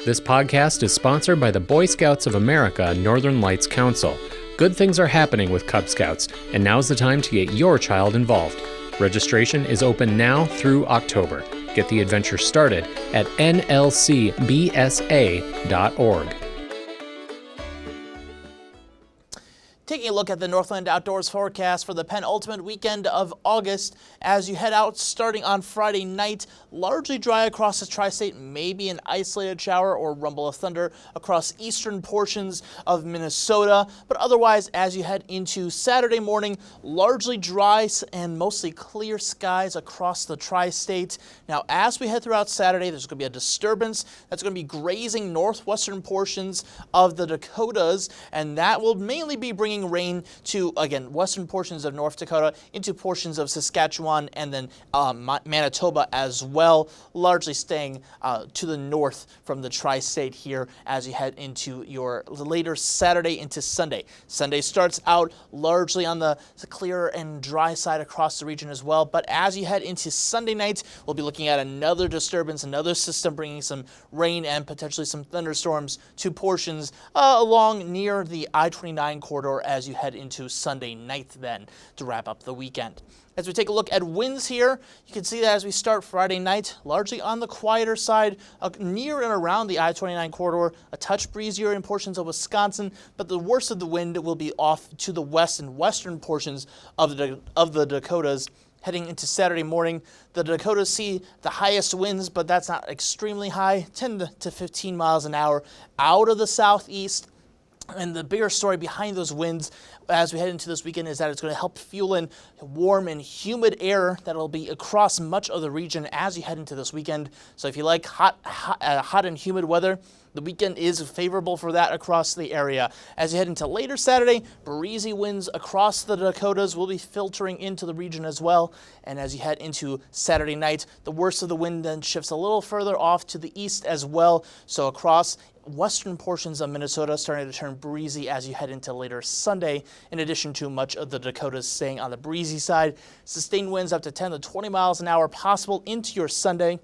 This podcast is sponsored by the Boy Scouts of America Northern Lights Council. Good things are happening with Cub Scouts, and now's the time to get your child involved. Registration is open now through October. Get the adventure started at nlcbsa.org. Taking a look at the Northland Outdoors forecast for the penultimate weekend of August as you head out starting on Friday night. Largely dry across the tri-state, maybe an isolated shower or rumble of thunder across eastern portions of Minnesota. But otherwise, as you head into Saturday morning, largely dry and mostly clear skies across the tri-state. Now, as we head throughout Saturday, there's going to be a disturbance that's going to be grazing northwestern portions of the Dakotas, and that will mainly be bringing rain to, again, western portions of North Dakota into portions of Saskatchewan and then Manitoba as well, largely staying to the north from the tri-state here as you head into your later Saturday into Sunday. Sunday starts out largely on the clear and dry side across the region as well, but as you head into Sunday night, we'll be looking at another disturbance, another system bringing some rain and potentially some thunderstorms to portions along near the I-29 corridor as you head into Sunday night then to wrap up the weekend. As we take a look at winds here, you can see that as we start Friday night, largely on the quieter side, near and around the I-29 corridor, a touch breezier in portions of Wisconsin, but the worst of the wind will be off to the west and western portions of the Dakotas. Heading into Saturday morning, the Dakotas see the highest winds, but that's not extremely high, 10 to 15 miles an hour out of the southeast. And the bigger story behind those winds as we head into this weekend is that it's going to help fuel in warm and humid air that will be across much of the region as you head into this weekend. So if you like hot and humid weather, the weekend is favorable for that across the area. As you head into later Saturday, breezy winds across the Dakotas will be filtering into the region as well. And as you head into Saturday night, the worst of the wind then shifts a little further off to the east as well. So across western portions of Minnesota starting to turn breezy as you head into later Sunday, in addition to much of the Dakotas staying on the breezy side. Sustained winds up to 10 to 20 miles an hour possible into your Sunday.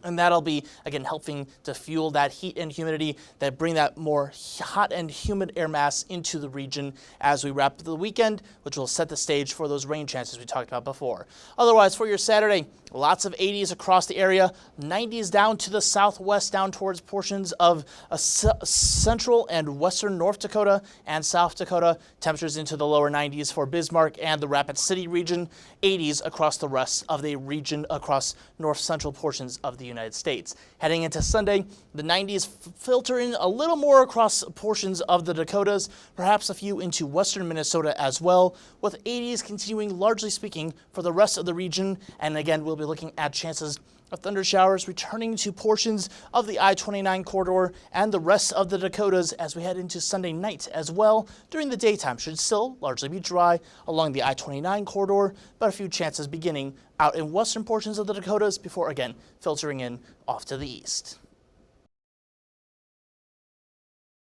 And that'll be, again, helping to fuel that heat and humidity that bring that more hot and humid air mass into the region as we wrap up the weekend, which will set the stage for those rain chances we talked about before. Otherwise, for your Saturday, lots of 80s across the area, 90s down to the southwest, down towards portions of central and western North Dakota and South Dakota. Temperatures into the lower 90s for Bismarck and the Rapid City region, 80s across the rest of the region across north central portions of the United States. Heading into Sunday, the 90s filter in a little more across portions of the Dakotas, perhaps a few into western Minnesota as well, with 80s continuing largely speaking for the rest of the region. And again, we'll be looking at chances of thunder showers returning to portions of the I-29 corridor and the rest of the Dakotas as we head into Sunday night as well. During the daytime should still largely be dry along the I-29 corridor, but a few chances beginning out in western portions of the Dakotas before again filtering in off to the east.